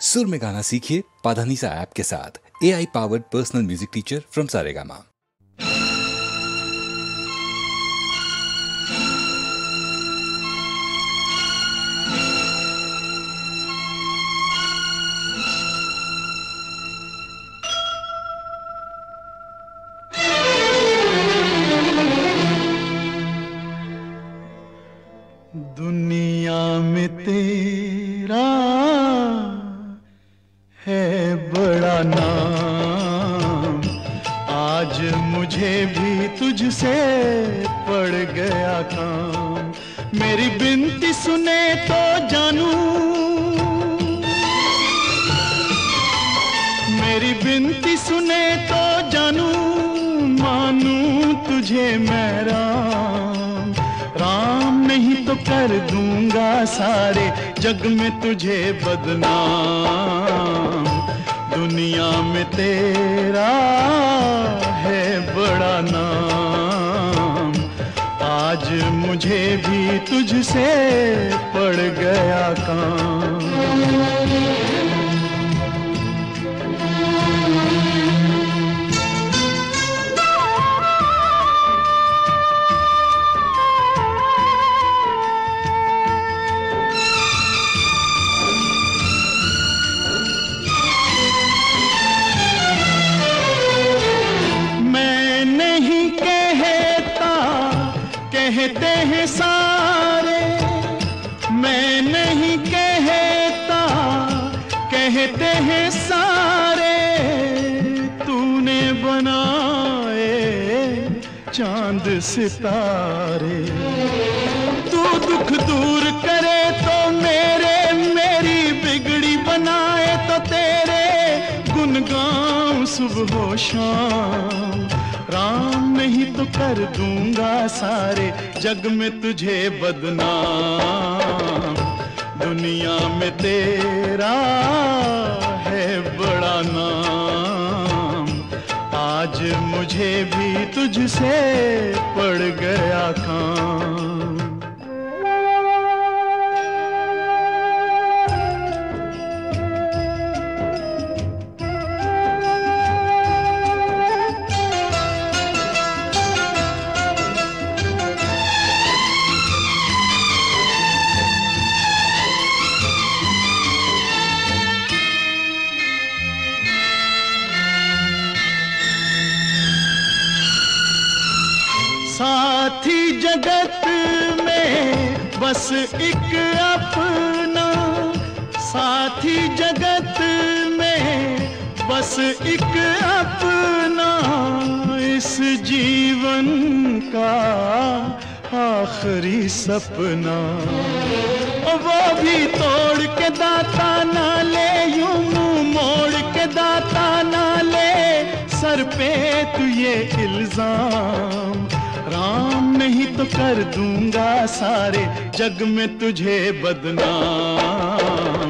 सुर में गाना सीखिए पाधानीसा ऐप के साथ। AI powered personal music teacher from Saregama. दुनिया में तेरा है बड़ा नाम, आज मुझे भी तुझसे पड़ गया काम। मेरी बिनती सुने तो जानू, मेरी बिनती सुने तो जानू, मानू तुझे मैं राम। राम नहीं तो कर दूंगा सारे जग में तुझे बदनाम। दुनिया में तेरा है बड़ा नाम, आज मुझे भी तुझसे पड़ गया काम। कहते हैं सारे, मैं नहीं कहता, कहते हैं सारे, तूने बनाए चांद सितारे। तू दुख दूर करे तो मेरी बिगड़ी बनाए तो तेरे गुन गाऊं सुबह शाम। राम नहीं तो कर दूंगा सारे जग में तुझे बदनाम। दुनिया में तेरा है बड़ा नाम, आज मुझे भी तुझसे पड़ गया काम। साथी जगत में बस एक अपना, साथी जगत में बस एक अपना, इस जीवन का आखिरी सपना। वो भी तोड़ के दाता ना ले, यूं मुंह मोड़ के दाता ना ले, सर पे तू ये इल्जाम। राम नहीं तो कर दूंगा सारे जग में तुझे बदनाम।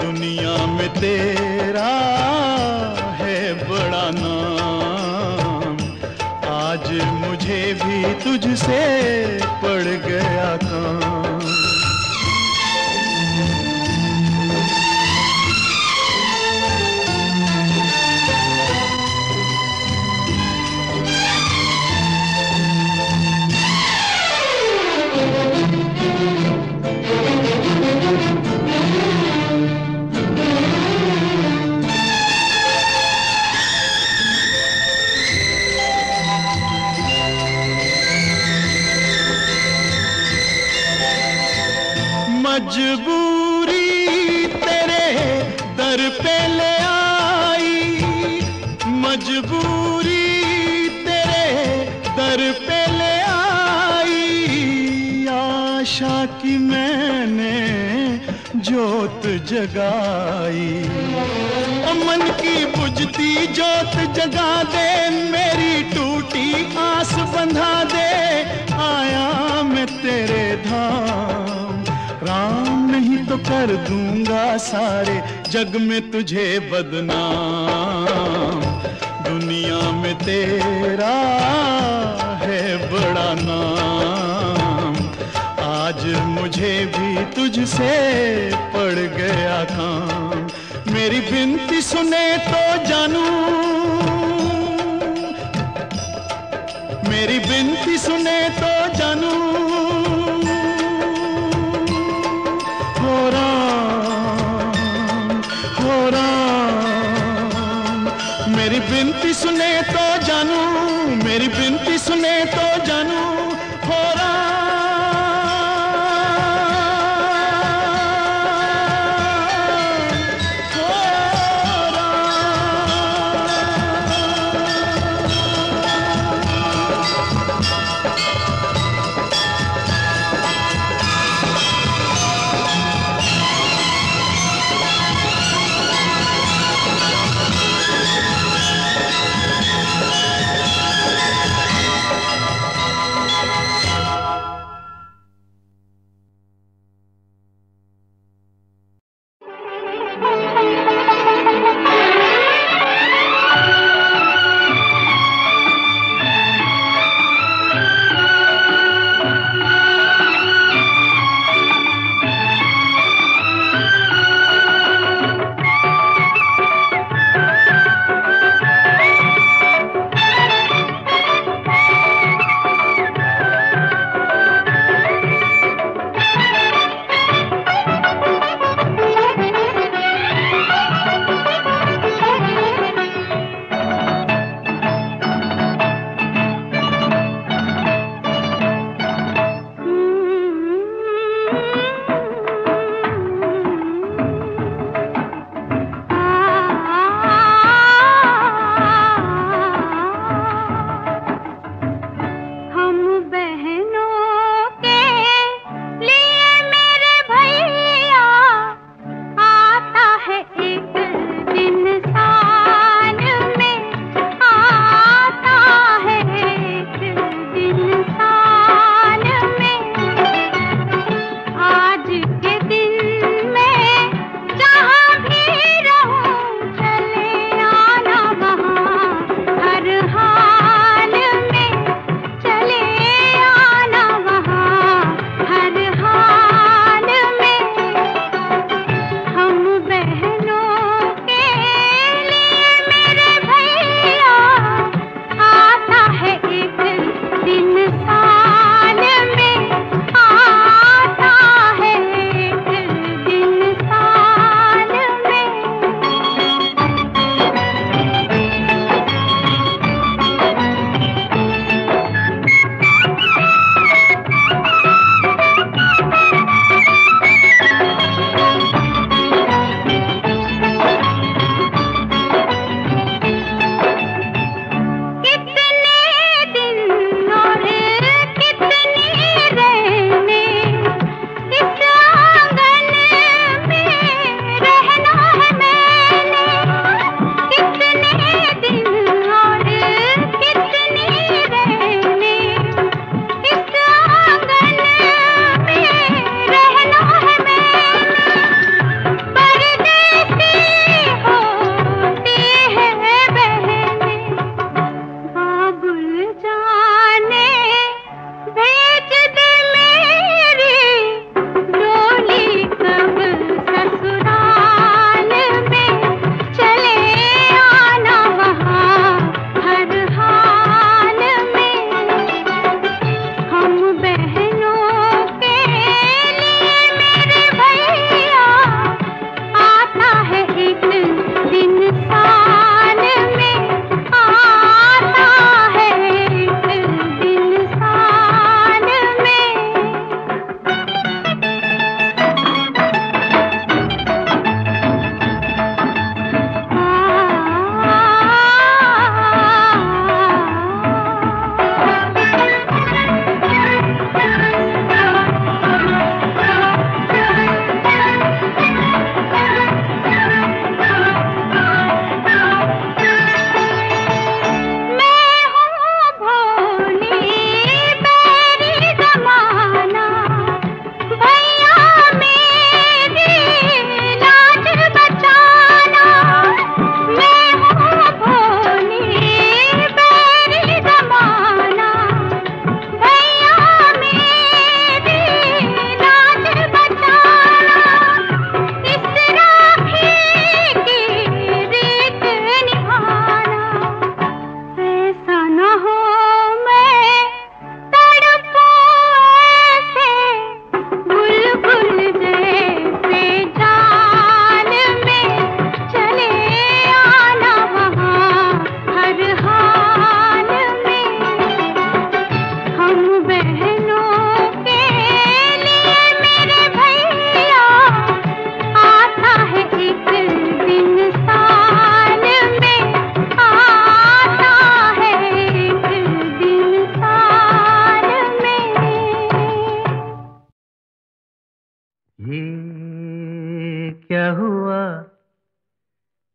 दुनिया में तेरा है बड़ा नाम, आज मुझे भी तुझसे पड़ गया काम। मजबूरी तेरे दर पे ले आई, मजबूरी तेरे दर पे ले आई। आशा की मैंने जोत जगाई, मन की बुझती जोत जगा दे, मेरी टूटी आस बंधा दे। आया मैं तेरे धाम, राम नहीं तो कर दूंगा सारे जग में तुझे बदनाम। दुनिया में तेरा है बड़ा नाम, आज मुझे भी तुझसे पड़ गया काम। मेरी बिनती सुने तो जानू, मेरी बिनती सुने तो जानू, हो राम, हो राम। मेरी बिनती सुने तो जानू, मेरी बिनती सुने तो जानू, हो राम, हो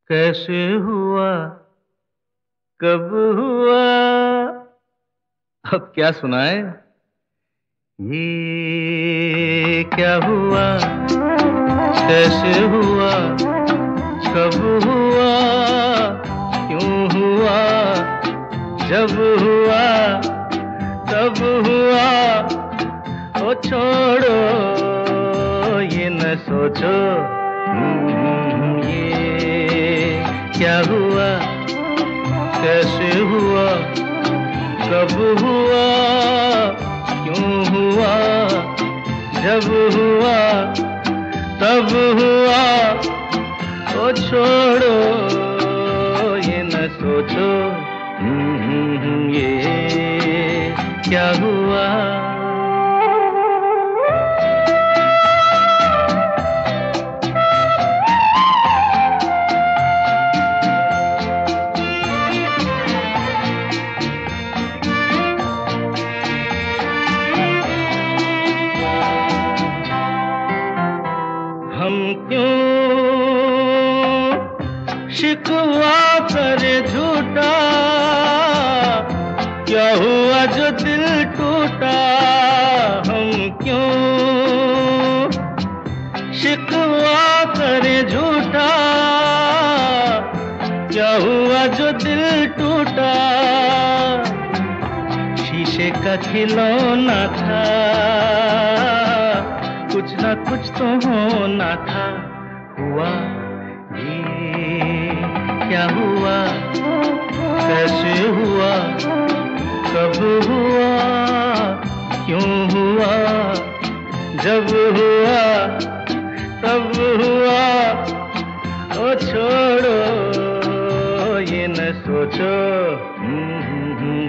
कैसे हुआ, कब हुआ, अब क्या सुनाए? ये क्या हुआ, कैसे हुआ, कब हुआ, क्यों हुआ, जब हुआ, तब हुआ। ओ छोड़ो ये न सोचो, ये क्या हुआ, कैसे हुआ, कब हुआ, क्यों हुआ, जब हुआ, तब हुआ। ओ छोड़ो ये न सोचो, ये क्या हुआ। हम क्यों शिकवा करे झूठा, क्या हुआ जो दिल टूटा। हम क्यों शिकवा करे झूठा, क्या हुआ जो दिल टूटा। शीशे का खिलौना था, कुछ ना कुछ तो होना था। हुआ ये क्या हुआ, कैसे हुआ, कब हुआ, क्यों हुआ, जब हुआ, तब हुआ। ओ छोड़ो ये न सोचो,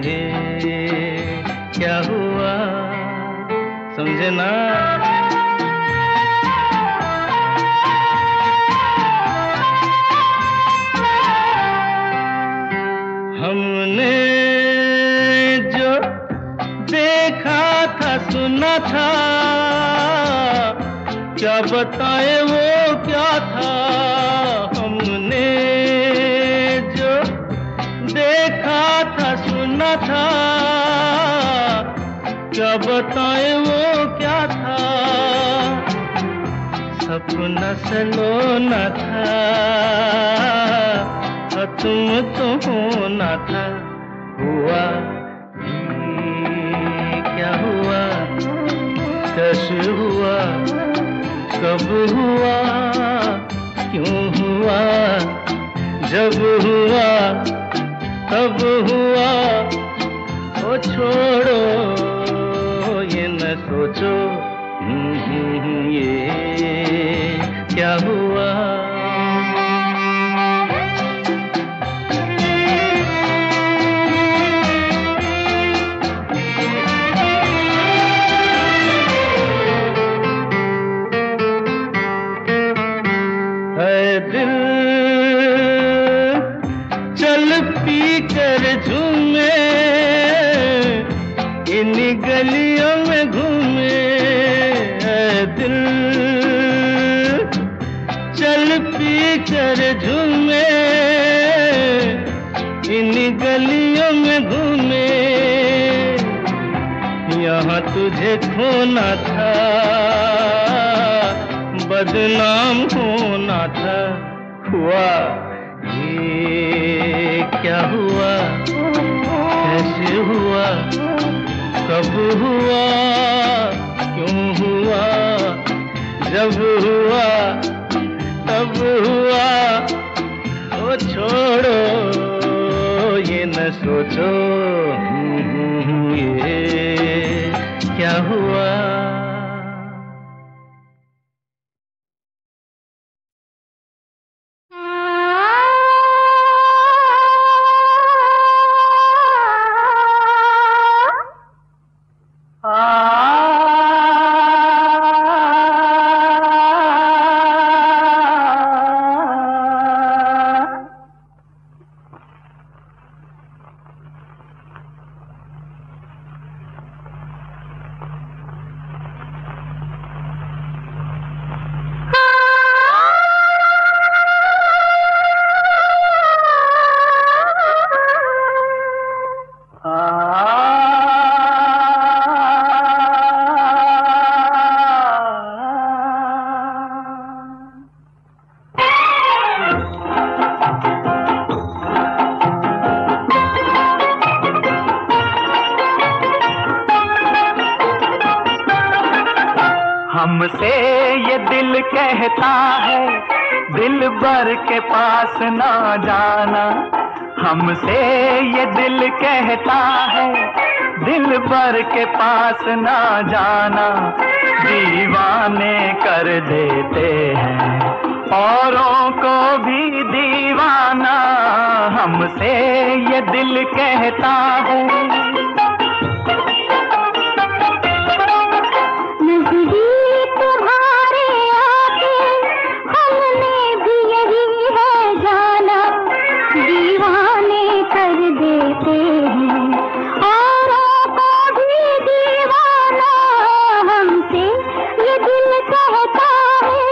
ये क्या हुआ। समझे ना? हमने जो देखा था, सुना था, क्या बताए वो क्या था। हमने जो देखा था, सुना था, क्या बताए वो क्या था। सपना सलोना था, तुम तो होना था। हुआ ये क्या हुआ, कैसे हुआ, कब हुआ, क्यों हुआ, जब हुआ, तब हुआ। ओ छोड़ो ये न सोचो, ये क्या हुआ। दिल चल पी कर झूमे, इन गलियों में घूमे। दिल चल पी कर झूमे, इन गलियों में घूमे। यहाँ तुझे खोना था, बदनाम होना था। हुआ ये क्या हुआ, कैसे हुआ, कब हुआ, क्यों हुआ, जब हुआ, तब हुआ। ओ छोड़ो ये न सोचो, ये क्या हुआ। हमसे ये दिल कहता है दिल भर के पास ना जाना। हमसे ये दिल कहता है दिल भर के पास ना जाना। दीवाने कर देते हैं औरों को भी दीवाना। हमसे ये दिल कहता है। नजदीक तुम्हारे आके हमने भी यही है जाना। दीवाने कर देते हैं औरों को भी दीवाना। हमसे ये दिल कहता है।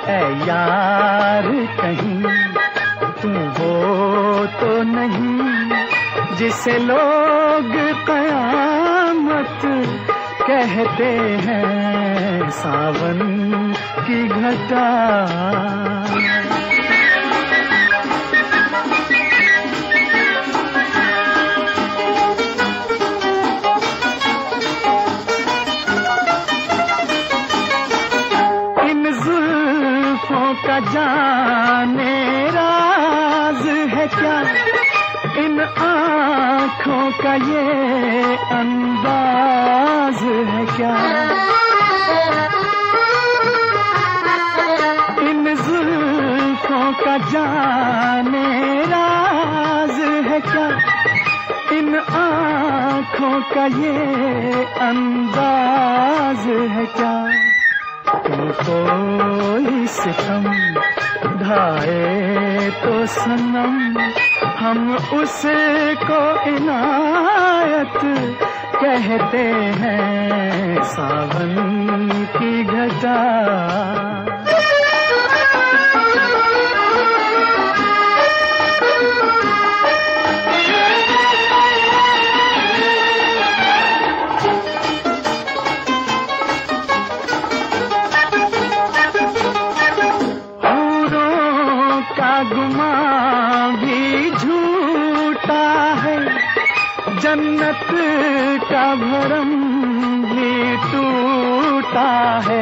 ऐ यार कहीं तू वो तो नहीं जिसे लोग कयामत कहते हैं सावन की घटा। का जाने राज है क्या, इन आँखों का ये अंदाज है क्या, इन जुल्फों का जाने राज है क्या, इन आँखों का ये अंदाज है क्या। कोई सितम ढाए तो सनम हम उसको इनायत कहते हैं सावन की घटा। जन्नत का भरम भी टूटा है,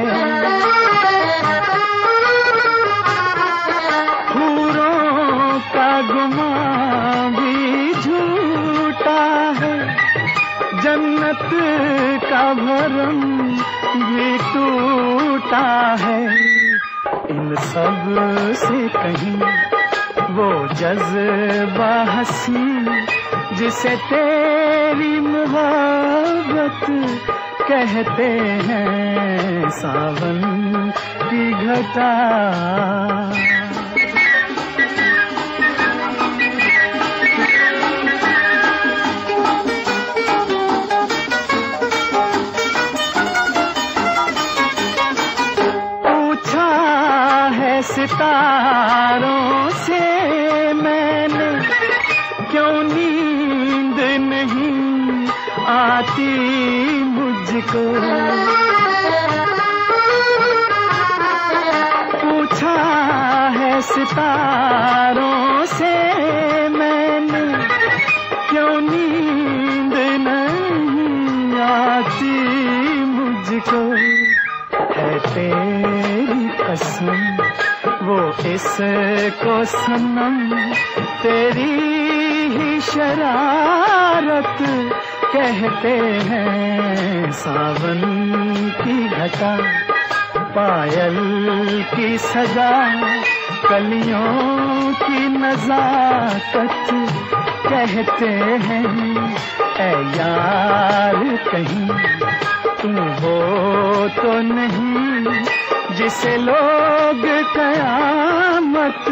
हूरों का गुमान भी झूठा है, जन्नत का भरम भी टूटा है। इन सब से कहीं वो जज्बा हसी जिसे तेरी मोहब्बत कहते हैं सावन की घटा। पूछा है सितारों से मैंने क्यों नींद नहीं आती मुझको, पूछा है सितारों से मैंने क्यों नींद नहीं आती मुझको। है तेरी कसम वो इसको सनम तेरी ही शरारत कहते हैं सावन की घटा। पायल की सजा कलियों की नजाकत कहते हैं ऐ यार कहीं तू वो तो नहीं जिसे लोग कयामत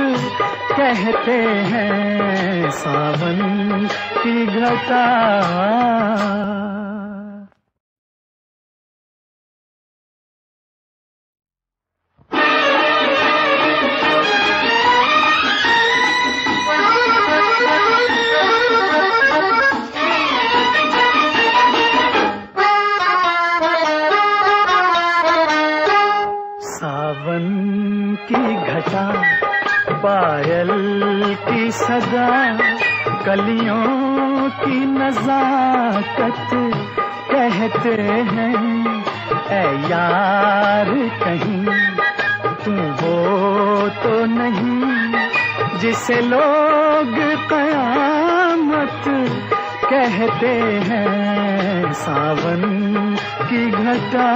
कहते हैं सावन की घटा। सावन की घटा पायल की सदा कलियों की नजाकत कहते हैं ऐ यार कहीं तू वो तो नहीं जिसे लोग कयामत कहते हैं सावन की घटा।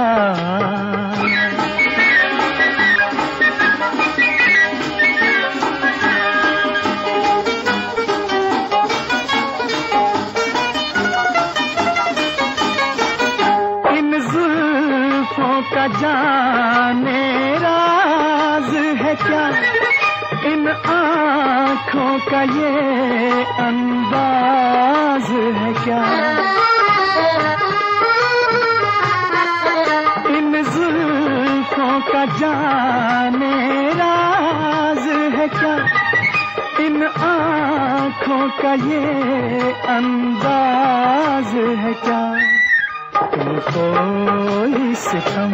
का जाने राज है क्या, इन आँखों का ये अंदाज है क्या, इन जुल्फों का जाने आँखों का ये अंदाज है क्या, तुमको कोई सितम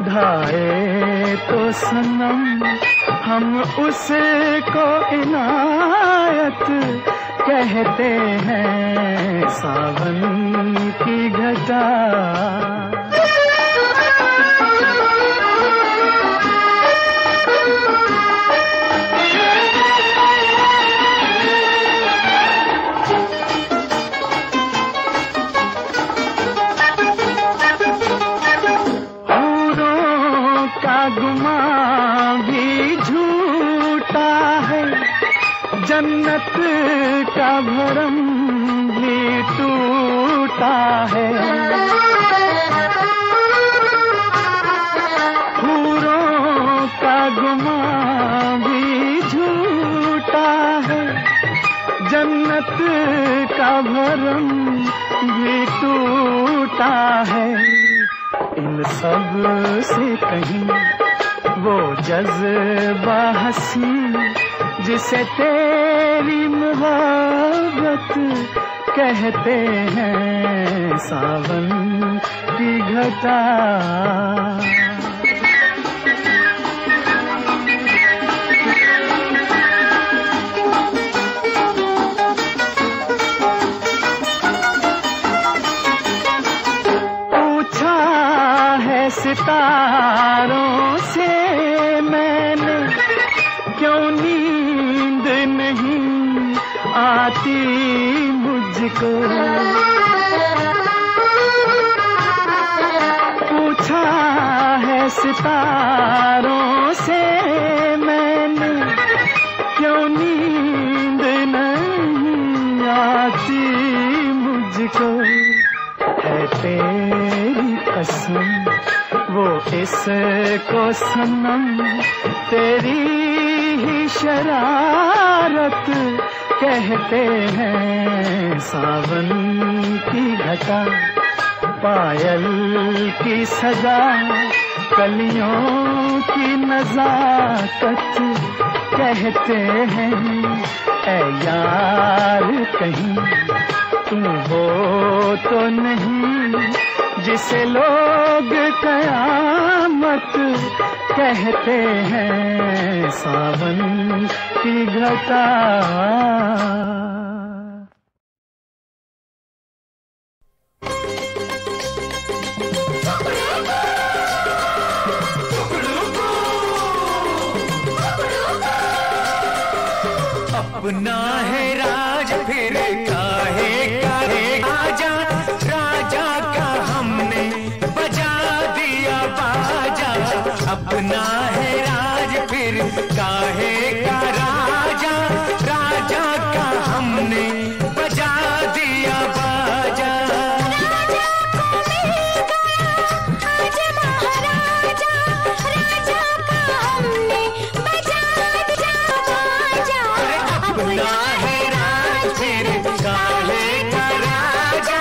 ढाए तो सनम हम उसको इनायत कहते हैं, सावन की घटा। जन्नत का भरम भी टूटा है, हूरों का गुमान भी झूठा है, जन्नत का भरम भी टूटा है। इन सब से कहीं वो जज्बा हंसी जिसे तेरी मोहब्बत कहते हैं, सावन की घटा। पूछा है सितारों से मैंने, क्यों नींद नहीं आती मुझको, पूछा है सितारों से मैंने, क्यों नींद नहीं आती मुझको, है तेरी कसम वो इसको सनम, तेरी ही शरारत कहते हैं, सावन की घटा। पायल की सजा कलियों की नजाकत कहते हैं, ऐ यार कहीं तुम वो तो नहीं जिसे लोग कयामत कहते हैं, सावन की घटा। अपना है राज फिर काहे करे आजा, राजा का हमने बजा दिया बाजा। अपना है राज फिर काहे का राजा, राजा का हमने बजा दिया बाजा। राजा को मिल गया आज महाराजा, राजा का हमने बजा दिया बाजा। अपना है राज फिर काहे का राजा,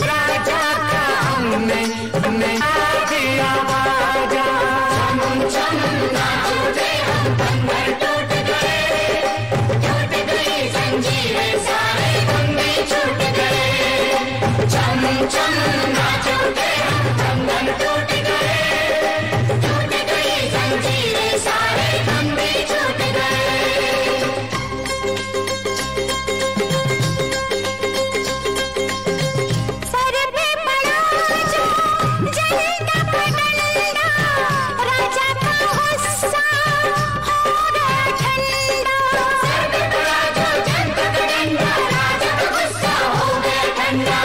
राजा का हमने बजा दिया बाजा। चम चम नाचो रे हम बंधन टूट गई जंजीरें सारे बंधे छूट गए। चम चम नाचो रे हम बंधन टूट गई जंजीरें सारे बंधे छूट गए। सर पे पड़ा जो जलता पटंडा, राजा का गुस्सा हो गया ठंडा। सर पे पड़ा जो जलता पटंडा, राजा का गुस्सा हो गया ठंडा।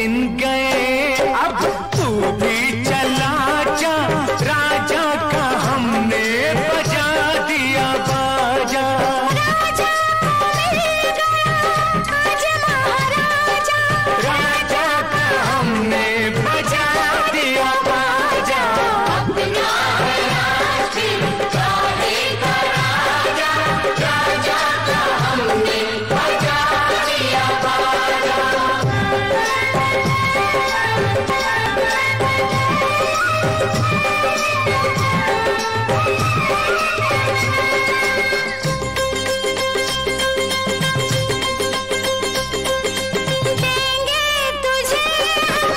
दिन गए अब तू भी चला जा, राजा का हमने बजा दिया बाजा। राजा को मिल गया आज महाराजा, राजा का हमने बजा दिया बाजा। अपना है राज फिर काहे का राजा, राजा का हमने बजा दिया बाजा। देंगे तुझे हम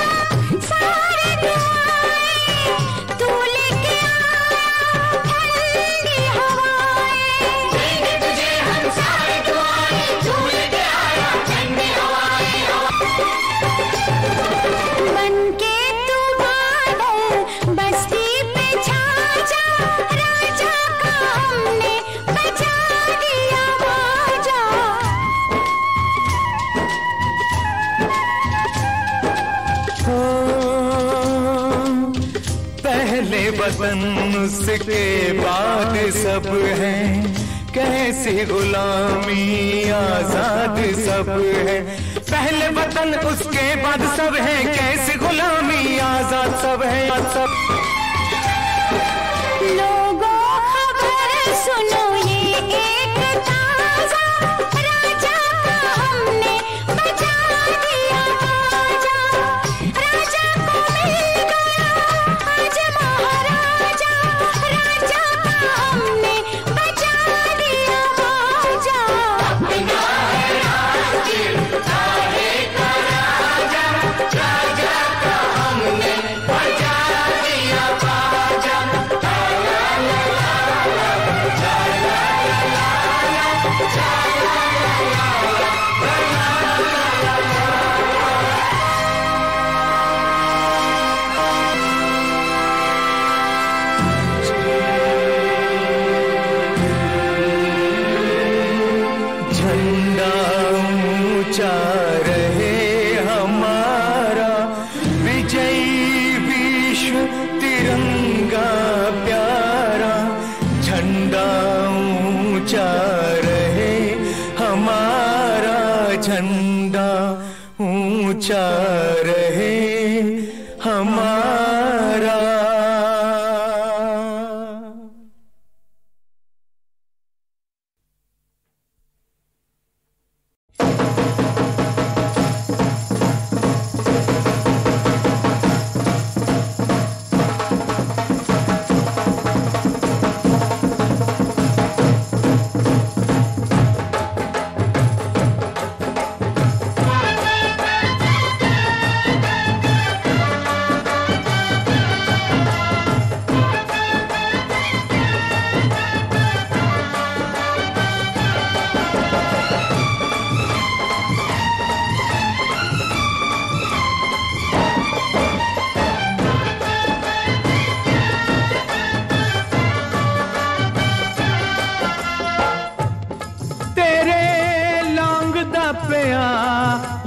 सारे दुआएं, तू लेके आया ठंडी हवाएं। देंगे तुझे हम सारे दुआएं, तू लेके आया ठंडी हवाएं। बनके तू बादल बस्ती पे छा जा, राजा का हमने बजा दिया बाजा। पहले वतन उसके बाद सब है, कैसी गुलामी आजाद सब है। पहले वतन उसके बाद सब है, कैसी गुलामी आजाद सब है। सब लोगों खबर सुनो ये एक ताजा, राजा का हमने बजा दिया बाजा। राजा को मिल गया आज महाराजा, राजा का हमने बजा दिया बाजा। अपना है राज फिर काहे का राजा, राजा का हमने बजा दिया बाजा। झंडा ऊंचा रहे हमारा, विजयी विश्व तिरंगा प्यारा। झंडा ऊंचा रहे हमारा, झंडा ऊंचा रहे हमारा।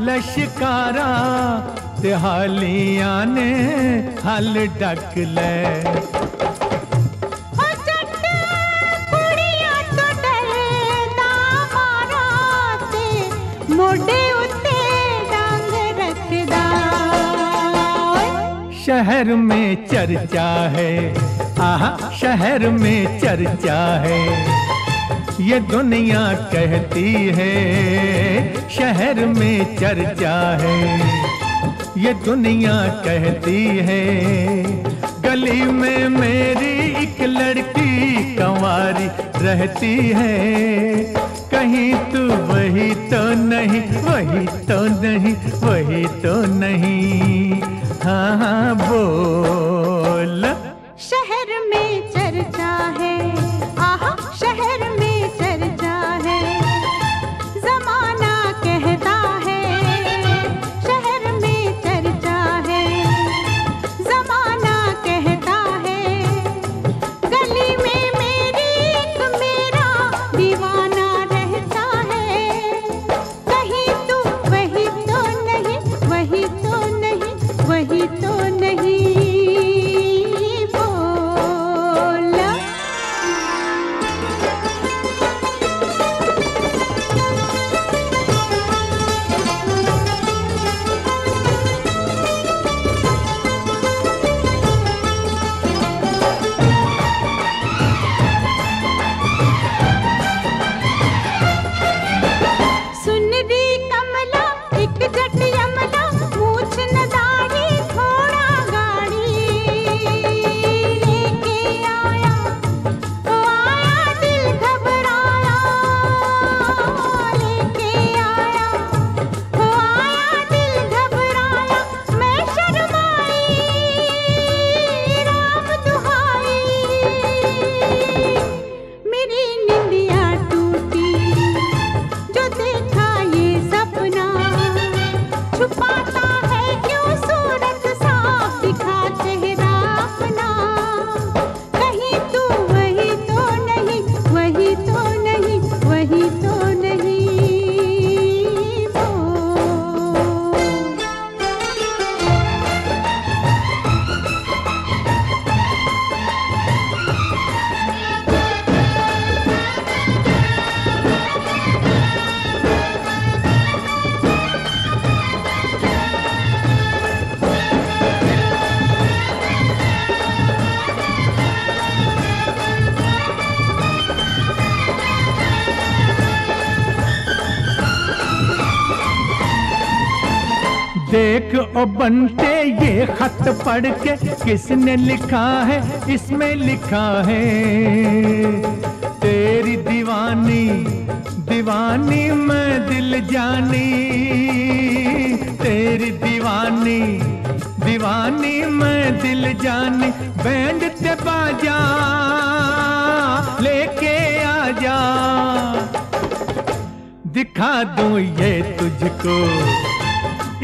लश्कारा तिहालियां ने हल डक ले। हो जट कुड़ियां तो डरदा मारा ते मोढे उत्ते डांग रखदा। शहर में चर्चा है, आहा शहर में चर्चा है, ये दुनिया कहती है। शहर में चर्चा है, ये दुनिया कहती है। गली में मेरी एक लड़की कंवारी रहती है। कहीं तू वही तो नहीं, वही तो नहीं, वही तो नहीं। हाँ हाँ बोल। शहर में चर्चा है, आहा शहर में चर्चा है। जमाना कहता है शहर में चर्चा है। जमाना कहता है गली में मेरी एक मेरा दीवाना रहता है। कहीं तू वही तो नहीं, वही तो वही तो नहीं बोला। देख ओ बनते ये खत पढ़ के किसने लिखा है, इसमें लिखा है तेरी दीवानी दीवानी मैं दिल जानी, तेरी दीवानी दीवानी मैं दिल जानी। बैंड ते बाजा लेके आजा, दिखा दूं ये तुझको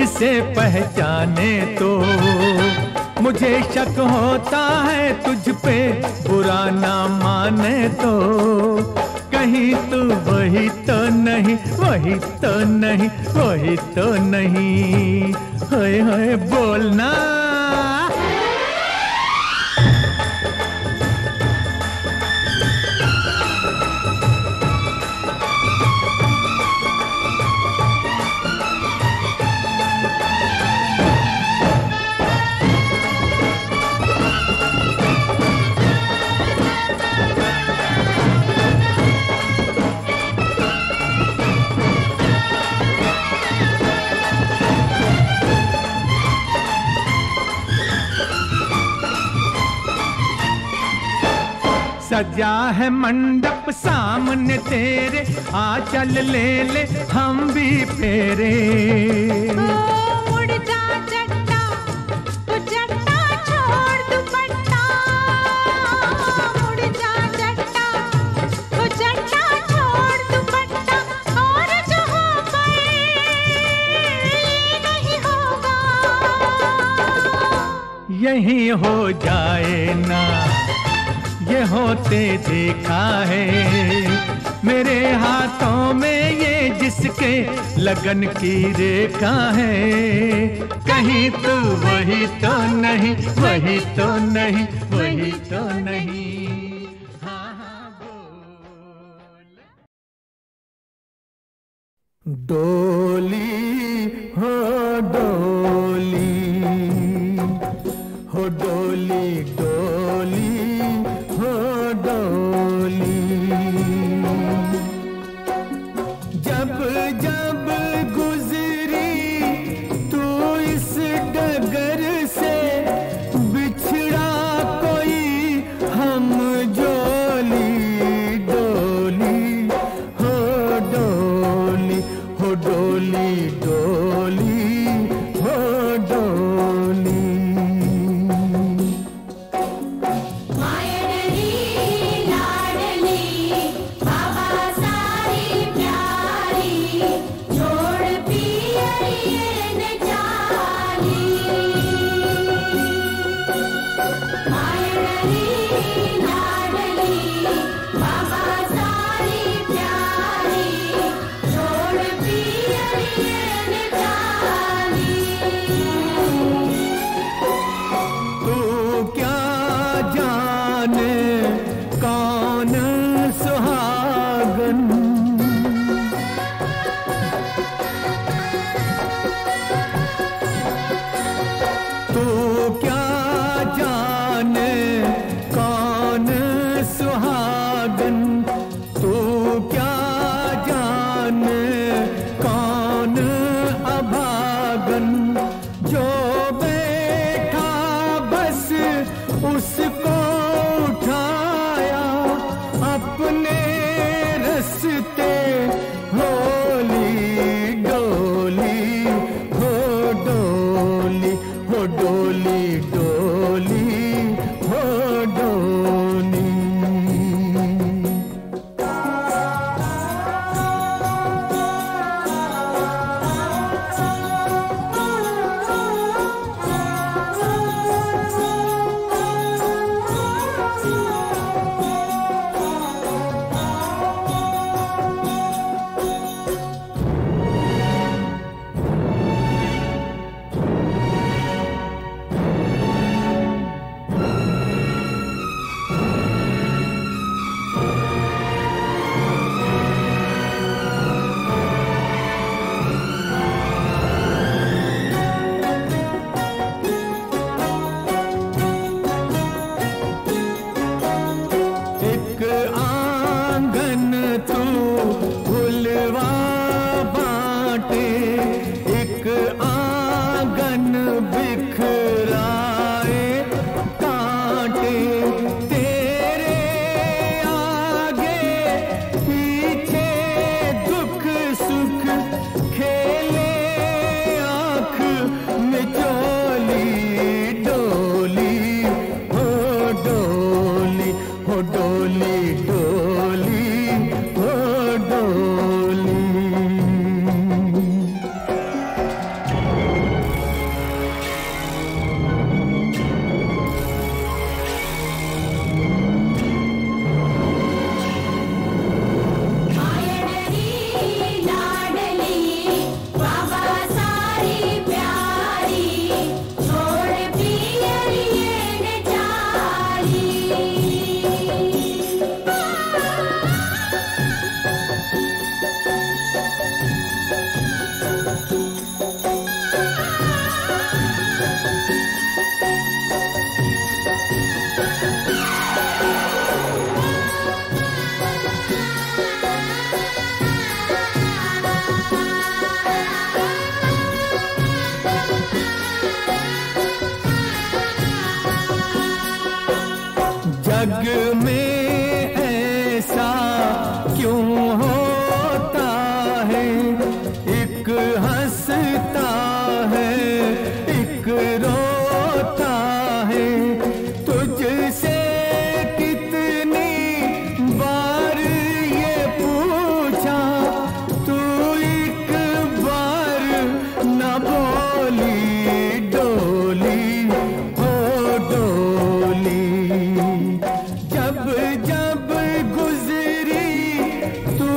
इसे पहचाने तो। मुझे शक होता है तुझ पे बुरा ना माने तो, कहीं तू वही तो नहीं वही तो नहीं वही तो नहीं। होए होए बोलना सजा है मंडप सामने तेरे, आ चल ले ले हम भी फेरे। उड़ जा जट्टा तो जट्टा छोड़ दुपट्टा, उड़ जा जट्टा तो जट्टा छोड़ दुपट्टा। और जो हो गए नहीं होगा, यही हो जाए ना ये होते देखा है मेरे हाथों में ये जिसके लगन की रेखा है। कहीं तो वही तो नहीं वही तो नहीं वही तो नहीं। हाँ हाँ बोल। डोली हो डोली हो डोली डोली हो डोली। जब जब गुजरी तू इस डगर से, बिछड़ा कोई हम जोली डोली हो डोली हो डोली डोली हो डोली। हंसता है एक रोता है। तुझसे कितनी बार ये पूछा, तू एक बार न बोली। डोली हो डोली, जब जब गुजरी तू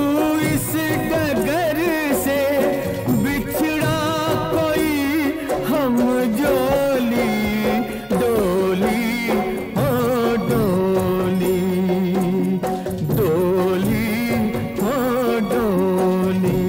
इस डगर से, बिछड़ा कोई हम जोली। डोली हो डोली, डोली हो डोली।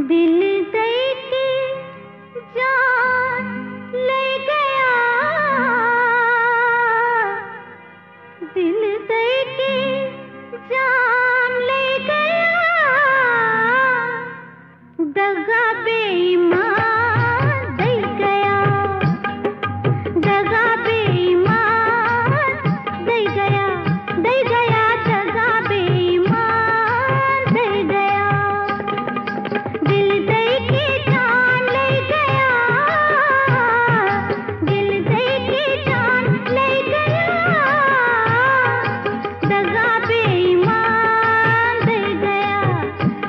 दिल दे के जान ले गया, दिल दे के जान ले गया। दगा बेईमान दे गया, दगा बेईमान दे गया, दे गया दगा बेईमान दे गया। दिल दे के जान ले गया, दिल दे के जान ले गया। दगा बेईमान दे गया,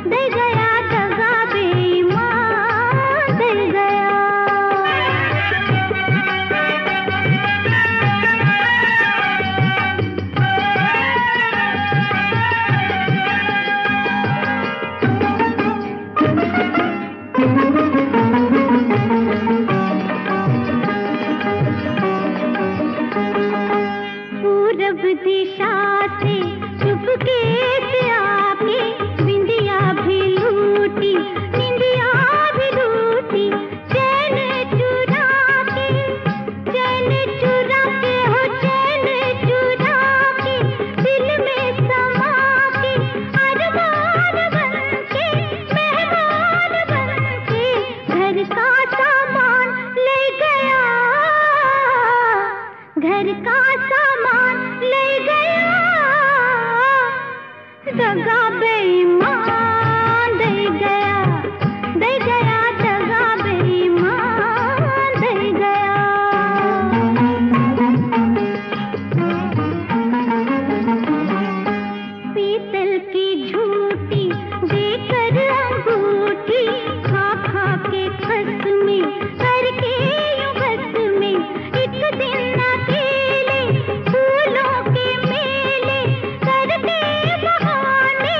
दे गया दगा बेईमान दे गया। पूरब दिशा से चुपके से आके बिंदिया भी लूटी, निंदिया भी लूटी। चैन चुरा के, चैन चुरा के हो, चैन चुरा के दिल में समा के। अरमान बन के, मेहमान बन के घर का सामान ले गया, घर का सामान ले गया। दगा बेईमान दे गया, दे गया दगा बेईमान दे गया। पीतल की झूठी देकर अंगूठी, खा खा के खस में करके यूं बस में। एक दिन अकेले फूलों के मेले करते बहाने,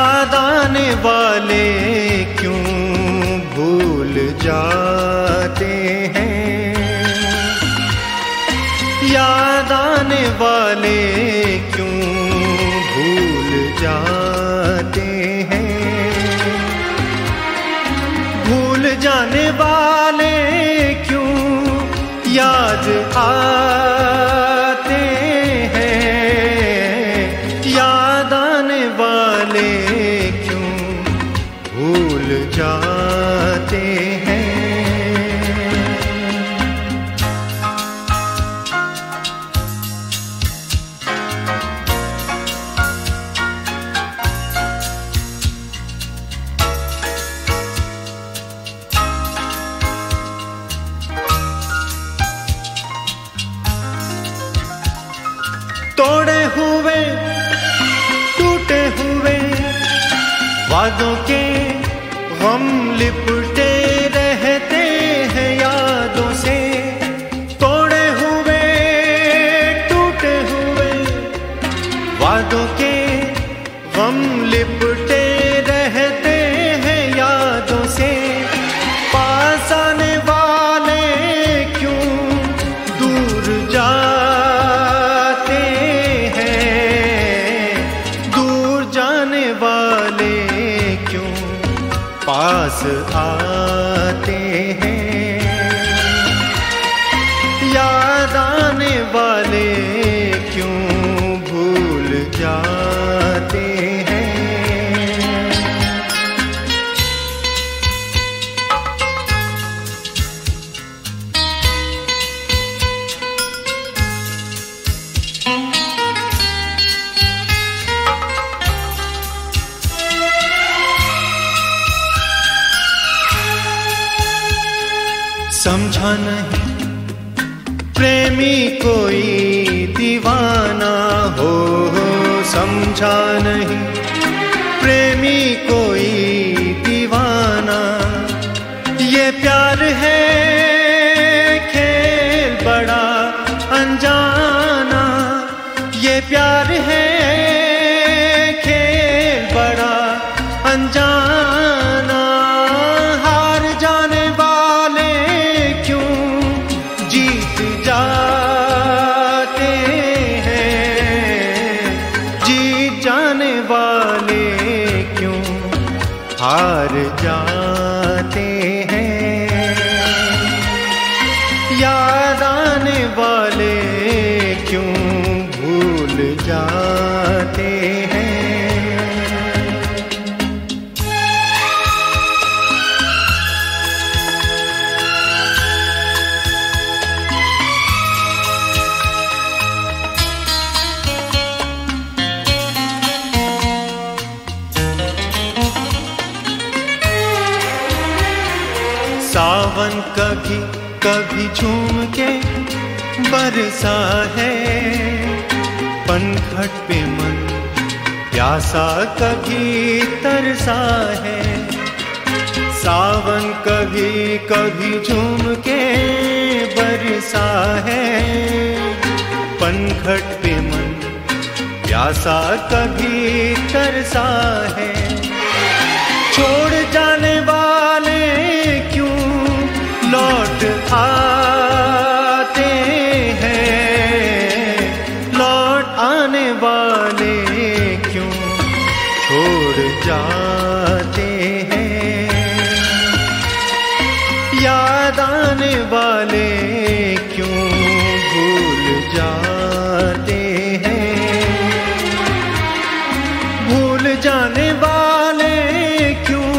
याद आने वाले क्यों भूल जाते हैं, याद आने वाले क्यों भूल जाते हैं, भूल जाने वाले क्यों याद आते हैं, याद आने वाले क्यों भूल जाते हैं। तोड़े हुए टूटे हुए वादों के गम लिपटे रहते हैं यादों से, तोड़े हुए टूटे हुए वादों के गम लिपटे रहते हैं यादों से, पास आने वाले क्यों दूर जाते हैं, दूर जाने वाले क्यों पास आते हैं, याद आने वाले क्यों भूल जाते हैं। समझा नहीं प्रेमी कोई दीवाना हो, समझा नहीं प्रेमी कोई दीवाना, ये प्यार है खेल बड़ा अनजाना, ये प्यार है खेल बड़ा अनजाना, हार जाने वाले क्यों जीत जाते हैं, जीत जाने वाले क्यों हार जाते हैं, याद आने वाले क्यों भूल जाते हैं। सावन कभी कभी झूम के बरसा है, पनघट पे मन प्यासा कभी तरसा है, सावन कभी कभी झूम के बरसा है, पनघट पे मन प्यासा कभी तरसा है, छोड़ जाने वाले क्यों लौट आते हैं, लौट आने वाले क्यों छोड़ जाते हैं, याद आने वाले क्यों भूल जाते हैं, भूल जाने वाले क्यों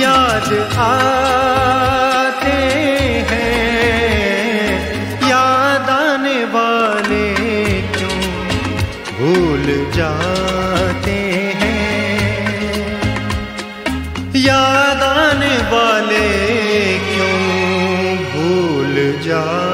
याद आते हैं, याद आने वाले क्यों भूल जाते हैं, याद आने वाले क्यों भूल जाते